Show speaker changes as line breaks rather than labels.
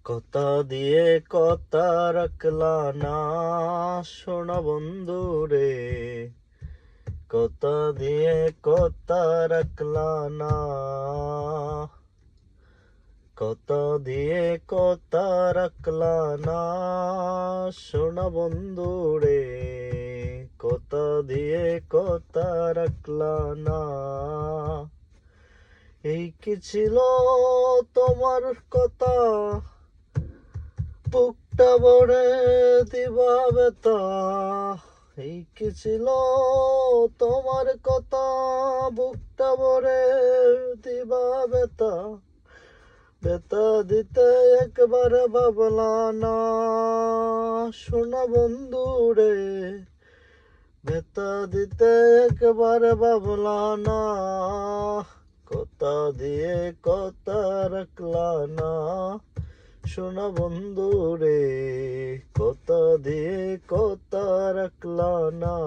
কথা দিয়ে কথা রাখলা না, শোনা বন্ধু রে। কথা দিয়ে কথা রাখলা না, কথা দিয়ে কথা রাখলা না, শোনা বন্ধু রে। কথা দিয়ে কথা রাখলা না। এই কি ছিল তোমার কথা, বুকটা ভরে দিবা বেতা। এই কি ছিল তোমার কথা, বুকটা ভরে দিবা বেতা। বেতা দিতে একবার ভাবলা না, শোনা বন্ধু রে। বেতা দিতে একবার ভাবলা না, কথা দিয়ে কথা রাখলা না, শোনা বন্ধু রে। কথা দিয়ে কথা রাখলা না।